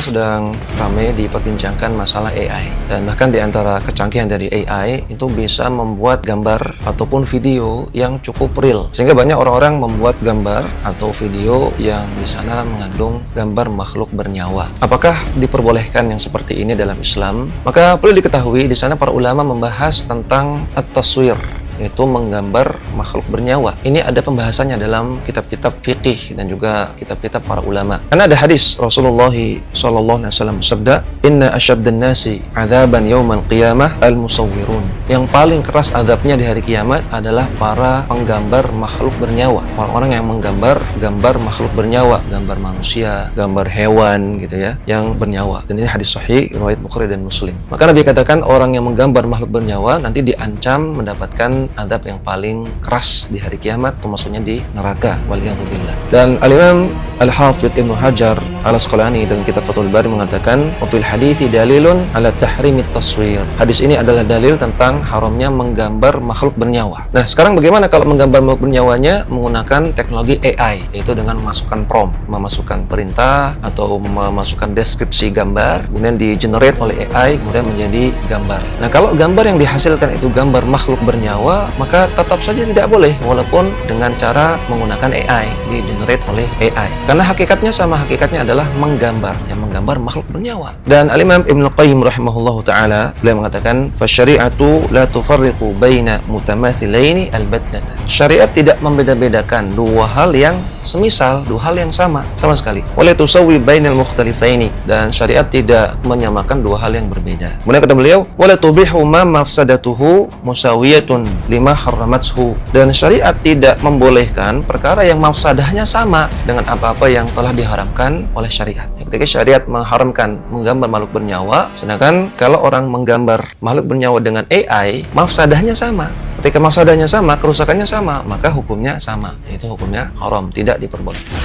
sedang ramai diperbincangkan masalah AI, dan bahkan di antara kecanggihan dari AI itu bisa membuat gambar ataupun video yang cukup real, sehingga banyak orang-orang membuat gambar atau video yang di sana mengandung gambar makhluk bernyawa. Apakah diperbolehkan yang seperti ini dalam Islam? Maka perlu diketahui di sana para ulama membahas tentang at-taswir, yaitu menggambar makhluk bernyawa. Ini ada pembahasannya dalam kitab-kitab fikih dan juga kitab-kitab para ulama. Karena ada hadis Rasulullah SAW bersabda, "Inna asyaddan nasi adzaban yaumal qiyamah al-musawwirun." Yang paling keras azabnya di hari kiamat adalah para penggambar makhluk bernyawa. Orang-orang yang menggambar gambar makhluk bernyawa, gambar manusia, gambar hewan gitu ya, yang bernyawa. Dan ini hadis sahih riwayat Bukhari dan Muslim. Maka Nabi katakan orang yang menggambar makhluk bernyawa nanti diancam mendapatkan azab yang paling keras di hari kiamat, termasuknya di neraka, waliyadzubillah. Dan Al-Imam Al-Hafidh Ibnu Hajar Al-Asqalani dalam kitab Fathul Bari mengatakan, "Wa fil hadithi dalilun ala tahrimit taswir." Hadis ini adalah dalil tentang haramnya menggambar makhluk bernyawa. Nah, sekarang bagaimana kalau menggambar makhluk bernyawanya menggunakan teknologi AI, yaitu dengan memasukkan prompt, memasukkan perintah atau memasukkan deskripsi gambar, kemudian di-generate oleh AI, kemudian menjadi gambar. Nah, kalau gambar yang dihasilkan itu gambar makhluk bernyawa, maka tetap saja tidak boleh walaupun dengan cara menggunakan AI, di-generate oleh AI. Karena hakikatnya sama, hakikatnya adalah menggambar, yang menggambar makhluk bernyawa. Dan Al-Imam Ibnu Qayyim rahimahullahu taala beliau mengatakan, "Fasyari'atu la tufarriqu baina mutamathilaini albattata." Syariat tidak membeda-bedakan dua hal yang semisal, dua hal yang sama sekali. Wala tusawwi bainal mukhtalifaini, dan syariat tidak menyamakan dua hal yang berbeda. Kemudian kata beliau, "Wala tubihu ma mafsadatuhu musawiyatun lima harramathu." Dan syariat tidak membolehkan perkara yang mafsadahnya sama dengan apa-apa yang telah diharamkan oleh syariat. Ketika syariat mengharamkan menggambar makhluk bernyawa, sedangkan kalau orang menggambar makhluk bernyawa dengan AI, mafsadahnya sama. Ketika mafsadahnya sama, kerusakannya sama, maka hukumnya sama, yaitu hukumnya haram, tidak diperbolehkan.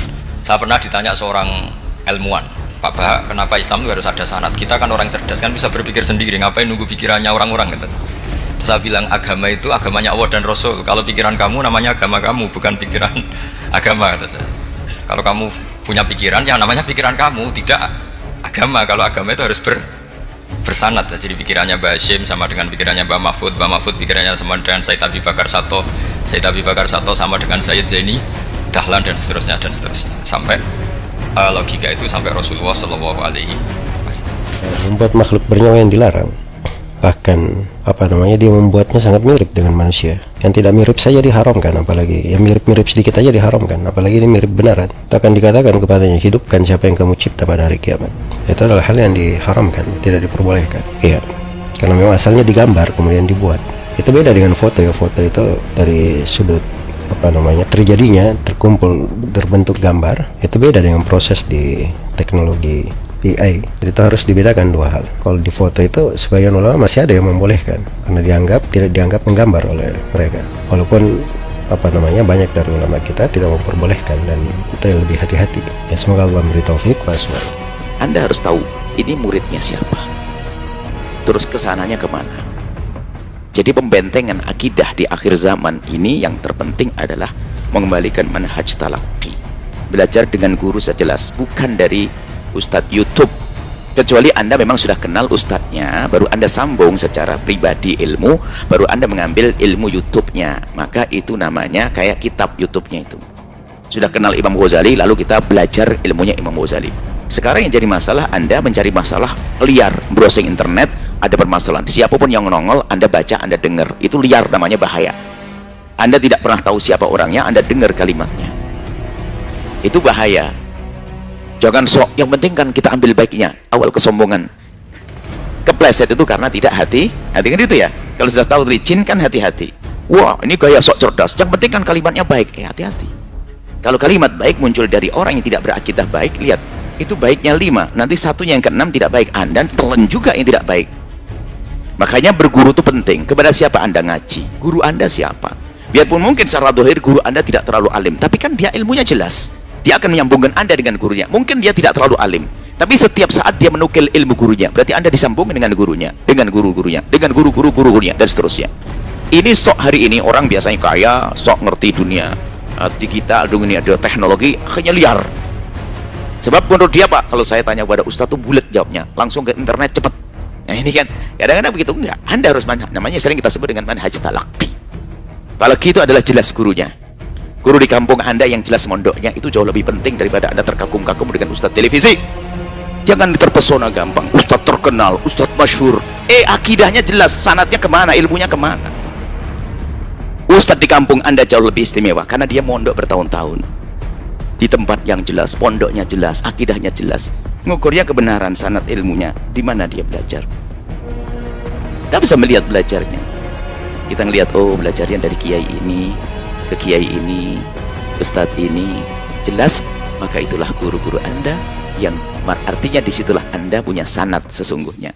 Saya pernah ditanya seorang ilmuwan, "Pak Bahak, kenapa Islam itu harus ada sanad? Kita kan orang cerdas, kan bisa berpikir sendiri, ngapain nunggu pikirannya orang-orang?" Gitu. Terus saya bilang, agama itu agamanya Allah dan Rasul. Kalau pikiran kamu namanya agama kamu, bukan pikiran agama, kata saya. Kalau kamu punya pikiran, yang namanya pikiran kamu, tidak agama. Kalau agama itu harus bersanad. Jadi pikirannya Mbak Hashim sama dengan pikirannya Mbak Mahfud pikirannya sama dengan Said Abi Bakar Sato sama dengan Sayyid Zaini Dahlan, dan seterusnya sampai logika itu sampai Rasulullah Shallallahu Alaihi Wasallam. Membuat makhluk bernyawa yang dilarang, bahkan dia membuatnya sangat mirip dengan manusia. Yang tidak mirip saja diharamkan, apalagi yang mirip-mirip sedikit aja diharamkan, apalagi ini mirip benaran. Itu akan dikatakan kepadanya, hidupkan siapa yang kamu cipta pada hari kiamat. Itu adalah hal yang diharamkan, tidak diperbolehkan. Iya, karena memang asalnya digambar kemudian dibuat. Itu beda dengan foto ya. Foto itu dari sudut terjadinya, terbentuk gambar. Itu beda dengan proses di teknologi AI. Jadi itu harus dibedakan dua hal. Kalau di foto itu sebagian ulama masih ada yang membolehkan karena tidak dianggap menggambar oleh mereka. Walaupun banyak dari ulama kita tidak memperbolehkan, dan kita lebih hati-hati. Ya, semoga Allah memberi taufik. Anda harus tahu ini muridnya siapa, terus kesananya kemana. Jadi pembentengan akidah di akhir zaman ini yang terpenting adalah mengembalikan manhaj talaqi, belajar dengan guru sejelas, bukan dari Ustadz YouTube. Kecuali Anda memang sudah kenal Ustadznya, baru Anda sambung secara pribadi ilmu, baru Anda mengambil ilmu YouTube-nya, maka itu namanya kayak kitab YouTube-nya itu. Sudah kenal Imam Ghazali, lalu kita belajar ilmunya Imam Ghazali. Sekarang yang jadi masalah, Anda mencari masalah liar, browsing internet, ada permasalahan. Siapapun yang nongol, Anda baca, Anda dengar. Itu liar, namanya bahaya. Anda tidak pernah tahu siapa orangnya, Anda dengar kalimatnya. Itu bahaya. Jangan sok, yang penting kan kita ambil baiknya. Awal kesombongan, kepleset itu karena tidak hati-hati kan itu ya. Kalau sudah tahu licin kan hati-hati. Wah, ini gaya sok cerdas, yang penting kan kalimatnya baik. Hati-hati. Kalau kalimat baik muncul dari orang yang tidak berakidah baik, lihat, itu baiknya 5, nanti satunya yang ke-6 tidak baik, Anda telan juga yang tidak baik. Makanya berguru itu penting. Kepada siapa Anda ngaji? Guru Anda siapa? Biarpun mungkin secara dohir guru Anda tidak terlalu alim, tapi kan dia ilmunya jelas. Dia akan menyambungkan Anda dengan gurunya. Mungkin dia tidak terlalu alim, tapi setiap saat dia menukil ilmu gurunya, berarti Anda disambungkan dengan gurunya, dengan guru-gurunya, dengan guru-guru-gurunya, dan seterusnya. Ini sok hari ini orang biasanya kaya, sok ngerti dunia digital, dunia teknologi, akhirnya liar. Sebab menurut dia, Pak, kalau saya tanya kepada Ustadz tuh bulat jawabnya, langsung ke internet cepet. Nah ini kan kadang-kadang begitu. Enggak, Anda harus manhaj, namanya sering kita sebut dengan manhaj talaqi. Talaqi itu adalah jelas gurunya. Guru di kampung Anda yang jelas mondoknya itu jauh lebih penting daripada Anda terkagum-kagum dengan Ustadz televisi. Jangan terpesona gampang, Ustadz terkenal, Ustadz masyhur. Akidahnya jelas, sanadnya kemana, ilmunya kemana. Ustadz di kampung Anda jauh lebih istimewa karena dia mondok bertahun-tahun di tempat yang jelas, pondoknya jelas, akidahnya jelas. Ngukurnya kebenaran sanad ilmunya, di mana dia belajar. Kita bisa melihat belajarnya. Kita ngelihat, oh belajarnya dari kiai ini ke kiai ini, ustadz ini, jelas, maka itulah guru-guru Anda yang artinya disitulah Anda punya sanad sesungguhnya.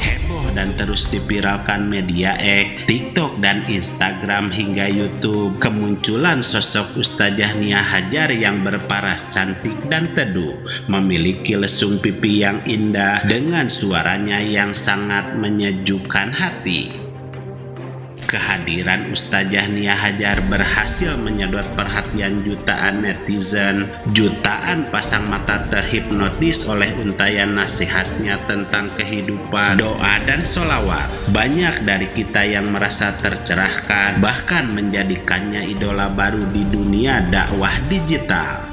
Heboh dan terus dipiralkan media TikTok dan Instagram hingga YouTube. Kemunculan sosok Ustazah Nia Hajar yang berparas cantik dan teduh, memiliki lesung pipi yang indah dengan suaranya yang sangat menyejukkan hati. Kehadiran Ustazah Nia Hajar berhasil menyedot perhatian jutaan netizen. Jutaan pasang mata terhipnotis oleh untayan nasihatnya tentang kehidupan, doa, dan sholawat. Banyak dari kita yang merasa tercerahkan, bahkan menjadikannya idola baru di dunia dakwah digital.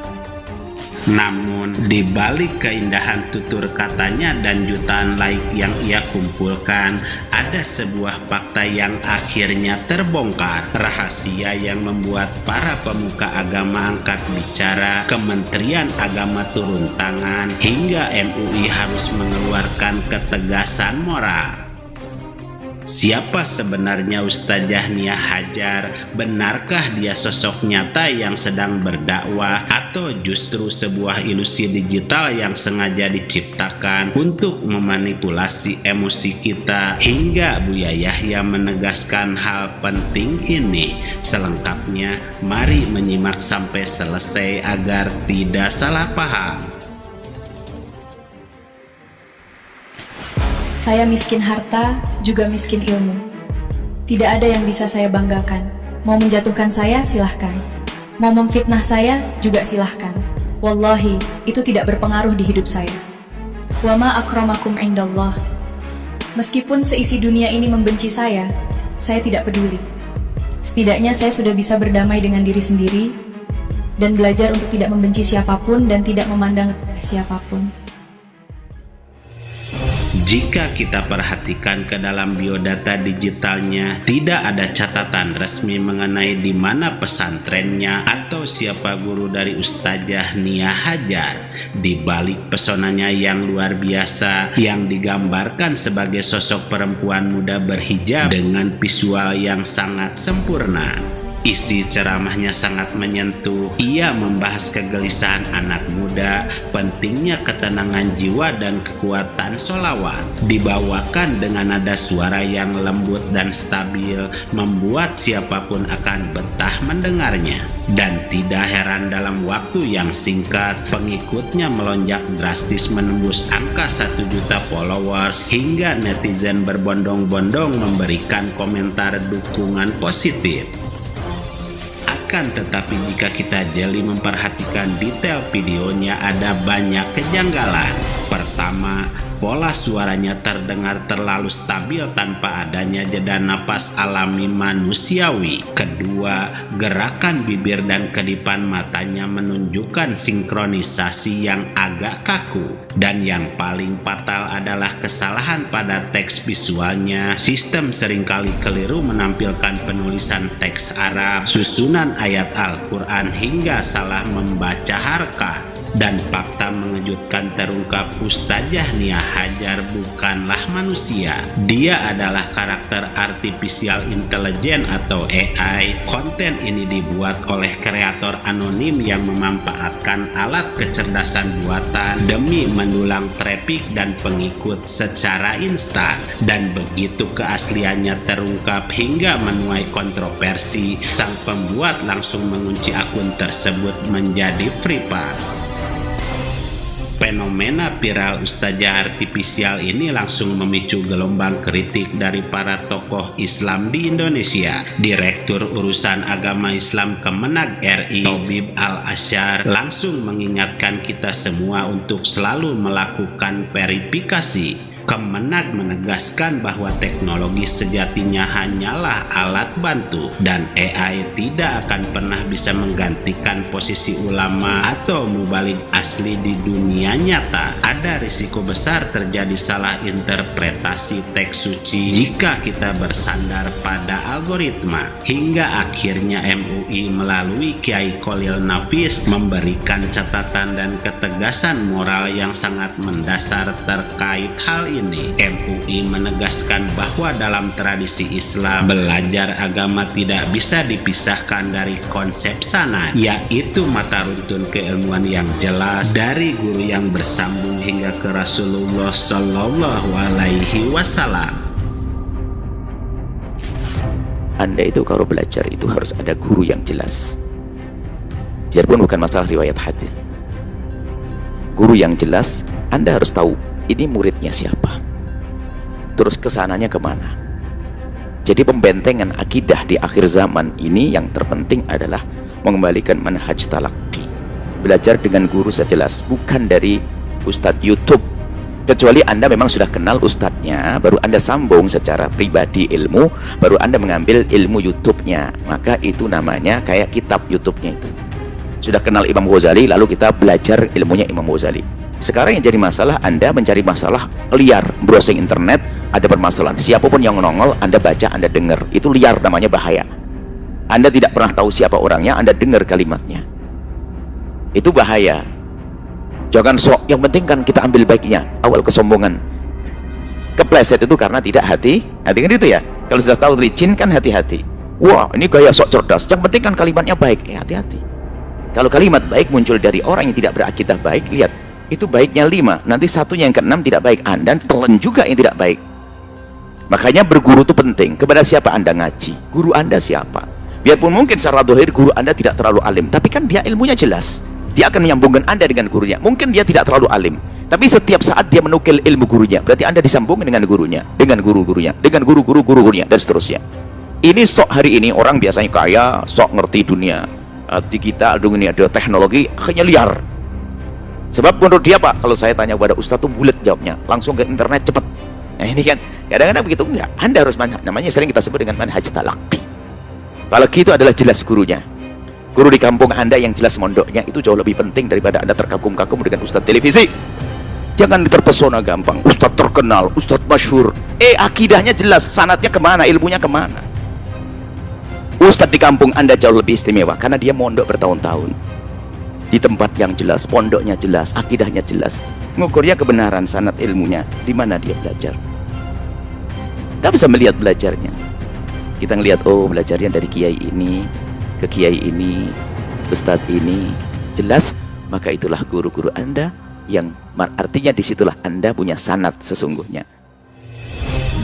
Namun, di balik keindahan tutur katanya dan jutaan like yang ia kumpulkan, ada sebuah fakta yang akhirnya terbongkar. Rahasia yang membuat para pemuka agama angkat bicara, Kementerian Agama turun tangan, hingga MUI harus mengeluarkan ketegasan moral. Siapa sebenarnya Ustazah Nia Hajar? Benarkah dia sosok nyata yang sedang berdakwah, atau justru sebuah ilusi digital yang sengaja diciptakan untuk memanipulasi emosi kita? Hingga Buya Yahya menegaskan hal penting ini. Selengkapnya, mari menyimak sampai selesai agar tidak salah paham. Saya miskin harta, juga miskin ilmu. Tidak ada yang bisa saya banggakan. Mau menjatuhkan saya, silahkan. Mau memfitnah saya, juga silahkan. Wallahi, itu tidak berpengaruh di hidup saya. Wa ma akramakum indallah. Meskipun seisi dunia ini membenci saya tidak peduli. Setidaknya saya sudah bisa berdamai dengan diri sendiri dan belajar untuk tidak membenci siapapun dan tidak memandang rendah siapapun. Jika kita perhatikan ke dalam biodata digitalnya, tidak ada catatan resmi mengenai di mana pesantrennya atau siapa guru dari Ustazah Nia Hajar. Di balik pesonanya yang luar biasa, yang digambarkan sebagai sosok perempuan muda berhijab dengan visual yang sangat sempurna, isi ceramahnya sangat menyentuh. Ia membahas kegelisahan anak muda, pentingnya ketenangan jiwa dan kekuatan sholawat. Dibawakan dengan nada suara yang lembut dan stabil, membuat siapapun akan betah mendengarnya. Dan tidak heran dalam waktu yang singkat, pengikutnya melonjak drastis menembus angka 1 juta followers, hingga netizen berbondong-bondong memberikan komentar dukungan positif. Akan tetapi jika kita jeli memperhatikan detail videonya, ada banyak kejanggalan. Pertama, pola suaranya terdengar terlalu stabil tanpa adanya jeda napas alami manusiawi. Kedua, gerakan bibir dan kedipan matanya menunjukkan sinkronisasi yang agak kaku. Dan yang paling fatal adalah kesalahan pada teks visualnya. Sistem seringkali keliru menampilkan penulisan teks Arab, susunan ayat Al-Quran, hingga salah membaca harkah. Dan fakta mengejutkan terungkap, Ustazah Nia Hajar bukanlah manusia. Dia adalah karakter artificial intelligence atau AI. Konten ini dibuat oleh kreator anonim yang memanfaatkan alat kecerdasan buatan demi mendulang traffic dan pengikut secara instan. Dan begitu keasliannya terungkap hingga menuai kontroversi, sang pembuat langsung mengunci akun tersebut menjadi private. Fenomena viral ustazah artifisial ini langsung memicu gelombang kritik dari para tokoh Islam di Indonesia. Direktur Urusan Agama Islam Kemenag RI, Tobib Al-Asyar, langsung mengingatkan kita semua untuk selalu melakukan verifikasi. Kemenag menegaskan bahwa teknologi sejatinya hanyalah alat bantu dan AI tidak akan pernah bisa menggantikan posisi ulama atau mubalik asli di dunia nyata. Ada risiko besar terjadi salah interpretasi teks suci jika kita bersandar pada algoritma. Hingga akhirnya MUI melalui Kiai Kholil Nafis memberikan catatan dan ketegasan moral yang sangat mendasar terkait hal ini. MUI menegaskan bahwa dalam tradisi Islam, belajar agama tidak bisa dipisahkan dari konsep sanad, yaitu mata runtun keilmuan yang jelas dari guru yang bersambung hingga ke Rasulullah Shallallahu Alaihi Wasallam. Anda itu kalau belajar itu harus ada guru yang jelas. Biarpun bukan masalah riwayat hadis. Guru yang jelas, Anda harus tahu ini muridnya siapa, terus kesananya kemana. Jadi pembentengan akidah di akhir zaman ini yang terpenting adalah mengembalikan manhaj talaqi. Belajar dengan guru sejelas, bukan dari Ustadz YouTube. Kecuali Anda memang sudah kenal ustadznya, baru Anda sambung secara pribadi ilmu, baru Anda mengambil ilmu YouTube-nya. Maka itu namanya kayak kitab YouTube-nya itu. Sudah kenal Imam Ghazali, lalu kita belajar ilmunya Imam Ghazali. Sekarang yang jadi masalah, Anda mencari masalah liar, browsing internet, ada permasalahan. Siapapun yang nongol, Anda baca, Anda dengar. Itu liar, namanya bahaya. Anda tidak pernah tahu siapa orangnya, Anda dengar kalimatnya. Itu bahaya. Jangan sok, yang penting kan kita ambil baiknya. Awal kesombongan. Kepleset itu karena tidak hati-hati kan itu ya. Kalau sudah tahu licin kan hati-hati. Wah, ini gaya sok cerdas. Yang penting kan kalimatnya baik. Hati-hati. Kalau kalimat baik muncul dari orang yang tidak berakidah baik, lihat. Itu baiknya 5, nanti satunya yang ke-6 tidak baik, Anda telan juga yang tidak baik. Makanya berguru itu penting. Kepada siapa Anda ngaji? Guru Anda siapa? Biarpun mungkin secara dohir guru Anda tidak terlalu alim, tapi kan dia ilmunya jelas. Dia akan menyambungkan Anda dengan gurunya. Mungkin dia tidak terlalu alim, tapi setiap saat dia menukil ilmu gurunya, berarti Anda disambungkan dengan gurunya, dengan guru-gurunya, dengan guru-gurunya, dan seterusnya. Ini sok hari ini orang biasanya kaya, sok ngerti dunia digital, dunia teknologi, akhirnya liar. Sebab menurut dia, Pak, kalau saya tanya kepada Ustadz tuh bulat jawabnya, langsung ke internet cepet. Nah ini kan kadang-kadang begitu. Enggak, Anda harus namanya sering kita sebut dengan manhaj talaqi. Talaqi itu adalah jelas gurunya. Guru di kampung Anda yang jelas mondoknya itu jauh lebih penting daripada Anda terkagum-kagum dengan Ustadz televisi. Jangan terpesona gampang, Ustadz terkenal, Ustadz masyhur. Akidahnya jelas, sanadnya kemana, ilmunya kemana. Ustadz di kampung Anda jauh lebih istimewa karena dia mondok bertahun-tahun di tempat yang jelas, pondoknya jelas, akidahnya jelas, ngukurnya kebenaran sanad ilmunya, di mana dia belajar. Kita bisa melihat belajarnya. Kita ngelihat, oh belajarnya dari kiai ini ke kiai ini, ustadz ini, jelas, maka itulah guru-guru Anda yang artinya disitulah Anda punya sanad sesungguhnya.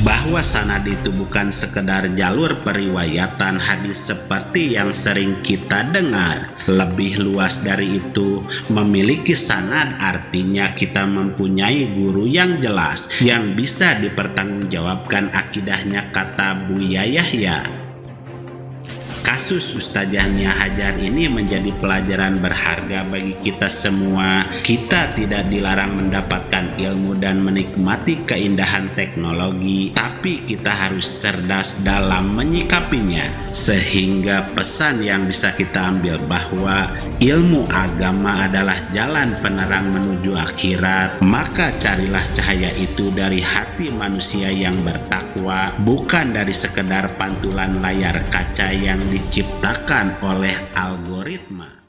Bahwa sanad itu bukan sekedar jalur periwayatan hadis seperti yang sering kita dengar. Lebih luas dari itu, memiliki sanad artinya kita mempunyai guru yang jelas, yang bisa dipertanggungjawabkan akidahnya, kata Buya Yahya. Kasus Ustazah Nia Hajar ini menjadi pelajaran berharga bagi kita semua. Kita tidak dilarang mendapatkan ilmu dan menikmati keindahan teknologi, tapi kita harus cerdas dalam menyikapinya. Sehingga pesan yang bisa kita ambil bahwa ilmu agama adalah jalan penerang menuju akhirat. Maka carilah cahaya itu dari hati manusia yang bertakwa, bukan dari sekedar pantulan layar kaca yang diciptakan oleh algoritma.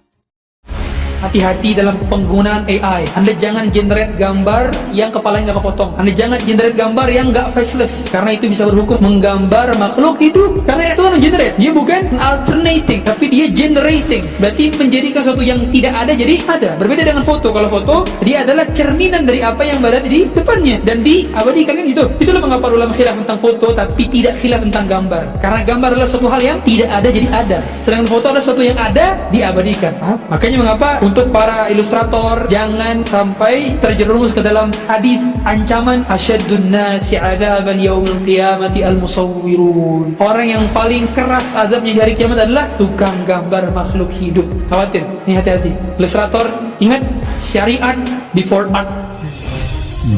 Hati-hati dalam penggunaan AI. Anda jangan generate gambar yang kepalanya nggak kepotong. Anda jangan generate gambar yang nggak faceless, karena itu bisa berhukum menggambar makhluk hidup. Karena itu kan generate, dia bukan alternating, tapi dia generating. Berarti menjadikan sesuatu yang tidak ada jadi ada. Berbeda dengan foto. Kalau foto, dia adalah cerminan dari apa yang berada di depannya dan diabadikan kan gitu. Itulah mengapa ulama khilaf tentang foto, tapi tidak khilaf tentang gambar. Karena gambar adalah suatu hal yang tidak ada jadi ada. Sedangkan foto adalah sesuatu yang ada diabadikan. Makanya mengapa Untuk para ilustrator, jangan sampai terjerumus ke dalam hadis ancaman asyaddun nasi adzaban yaumil qiyamati al-musawwirun. Orang yang paling keras azabnya di hari kiamat adalah tukang gambar makhluk hidup. Khawatir, ini hati-hati. Ilustrator, ingat syariat before art.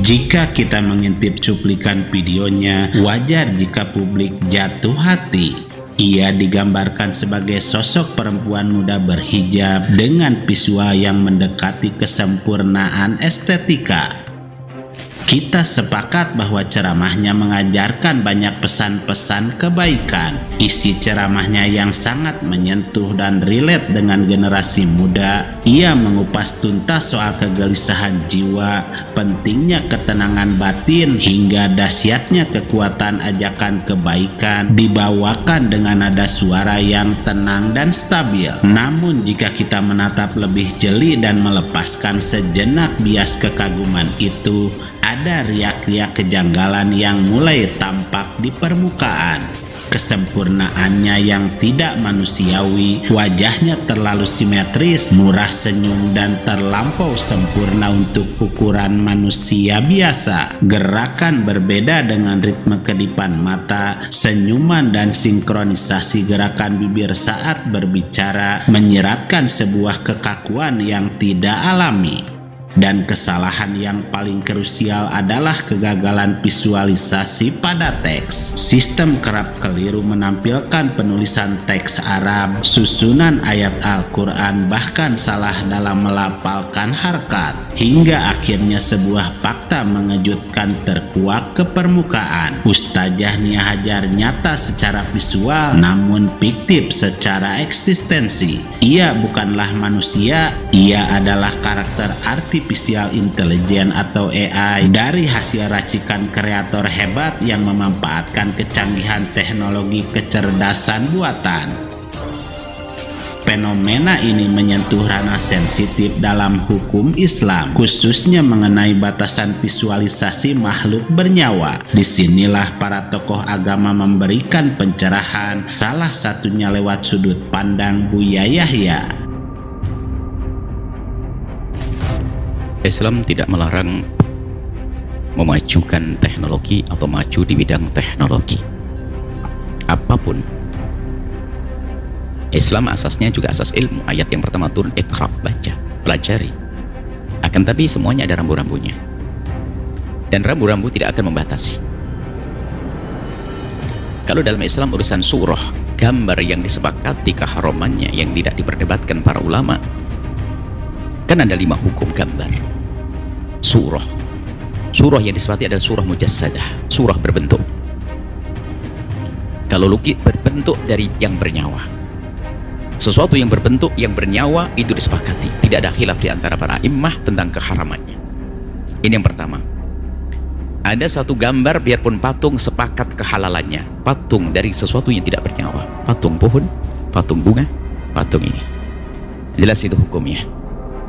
Jika kita mengintip cuplikan videonya, wajar jika publik jatuh hati. Ia digambarkan sebagai sosok perempuan muda berhijab dengan visual yang mendekati kesempurnaan estetika. Kita sepakat bahwa ceramahnya mengajarkan banyak pesan-pesan kebaikan. Isi ceramahnya yang sangat menyentuh dan relate dengan generasi muda. Ia mengupas tuntas soal kegelisahan jiwa, pentingnya ketenangan batin, hingga dahsyatnya kekuatan ajakan kebaikan, dibawakan dengan nada suara yang tenang dan stabil. Namun jika kita menatap lebih jeli dan melepaskan sejenak bias kekaguman itu, ada riak-riak kejanggalan yang mulai tampak di permukaan. Kesempurnaannya yang tidak manusiawi, wajahnya terlalu simetris, murah senyum dan terlampau sempurna untuk ukuran manusia biasa. Gerakan berbeda dengan ritme kedipan mata, senyuman dan sinkronisasi gerakan bibir saat berbicara menyiratkan sebuah kekakuan yang tidak alami. Dan kesalahan yang paling krusial adalah kegagalan visualisasi pada teks. Sistem kerap keliru menampilkan penulisan teks Arab, susunan ayat Al-Quran, bahkan salah dalam melafalkan harkat. Hingga akhirnya sebuah fakta mengejutkan terkuak ke permukaan. Ustazah Nia Hajar nyata secara visual, namun fiktif secara eksistensi. Ia bukanlah manusia, ia adalah karakter artificial intelligence atau AI dari hasil racikan kreator hebat yang memanfaatkan kecanggihan teknologi kecerdasan buatan. Fenomena ini menyentuh ranah sensitif dalam hukum Islam, khususnya mengenai batasan visualisasi makhluk bernyawa. Disinilah para tokoh agama memberikan pencerahan, salah satunya lewat sudut pandang Buya Yahya. Islam tidak melarang memajukan teknologi atau maju di bidang teknologi apapun. Islam asasnya juga asas ilmu. Ayat yang pertama turun, iqra, baca, pelajari. Akan tapi semuanya ada rambu-rambunya, dan rambu-rambu tidak akan membatasi. Kalau dalam Islam urusan surah, gambar yang disepakati keharamannya yang tidak diperdebatkan para ulama, kan ada 5 hukum gambar. Surah yang disepakati adalah surah mujassadah, surah berbentuk. Kalau lukis berbentuk dari yang bernyawa. Sesuatu yang berbentuk, yang bernyawa itu disepakati. Tidak ada khilaf di antara para immah tentang keharamannya. Ini yang pertama. Ada satu gambar, biarpun patung, sepakat kehalalannya. Patung dari sesuatu yang tidak bernyawa. Patung pohon, patung bunga, patung ini. Jelas itu hukumnya.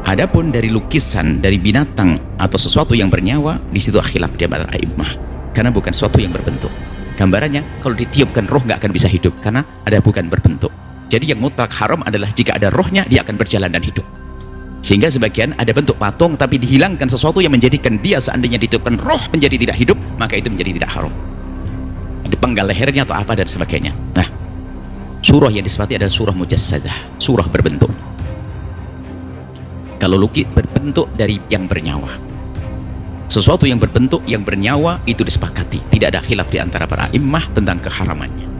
Adapun dari lukisan, dari binatang atau sesuatu yang bernyawa, di situ khilaf di antara immah. Karena bukan sesuatu yang berbentuk. Gambarannya, kalau ditiupkan roh nggak akan bisa hidup, karena ada bukan berbentuk. Jadi yang mutlak haram adalah jika ada rohnya, dia akan berjalan dan hidup. Sehingga sebagian ada bentuk patung tapi dihilangkan sesuatu yang menjadikan dia, seandainya ditiupkan roh menjadi tidak hidup, maka itu menjadi tidak haram. Dipenggal lehernya atau apa dan sebagainya. Nah, surah yang disepakati adalah surah mujassadah, surah berbentuk. Kalau lukis berbentuk dari yang bernyawa. Sesuatu yang berbentuk, yang bernyawa itu disepakati. Tidak ada khilaf di antara para immah tentang keharamannya.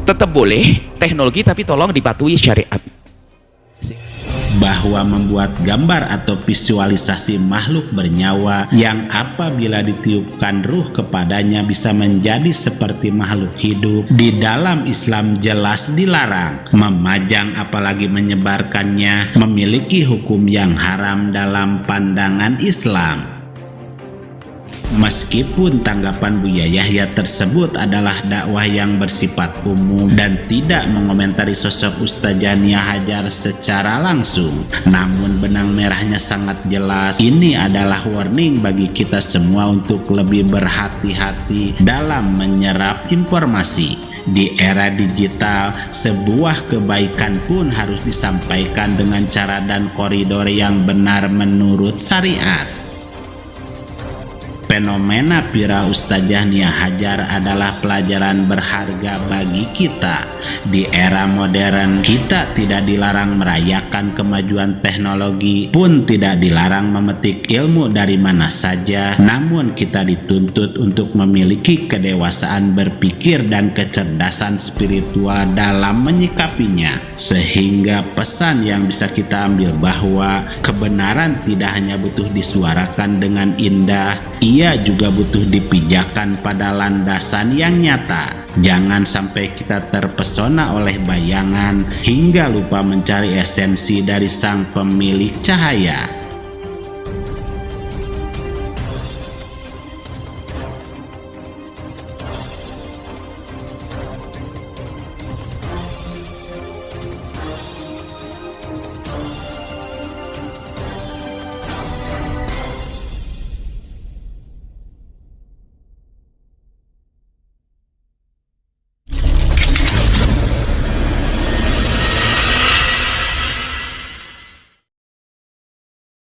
Tetap boleh teknologi, tapi tolong dipatuhi syariat. Bahwa membuat gambar atau visualisasi makhluk bernyawa yang apabila ditiupkan ruh kepadanya bisa menjadi seperti makhluk hidup, di dalam Islam jelas dilarang. Memajang apalagi menyebarkannya memiliki hukum yang haram dalam pandangan Islam. Meskipun tanggapan Buya Yahya tersebut adalah dakwah yang bersifat umum dan tidak mengomentari sosok Ustazah Nia Hajar secara langsung, namun benang merahnya sangat jelas. Ini adalah warning bagi kita semua untuk lebih berhati-hati dalam menyerap informasi. Di era digital, sebuah kebaikan pun harus disampaikan dengan cara dan koridor yang benar menurut syariat. Fenomena viral Ustazah Nia Hajar adalah pelajaran berharga bagi kita. Di era modern, kita tidak dilarang merayakan kemajuan teknologi, pun tidak dilarang memetik ilmu dari mana saja, namun kita dituntut untuk memiliki kedewasaan berpikir dan kecerdasan spiritual dalam menyikapinya. Sehingga pesan yang bisa kita ambil bahwa kebenaran tidak hanya butuh disuarakan dengan indah, ia juga butuh dipijakan pada landasan yang nyata. Jangan sampai kita terpesona oleh bayangan hingga lupa mencari esensi dari sang pemilik cahaya.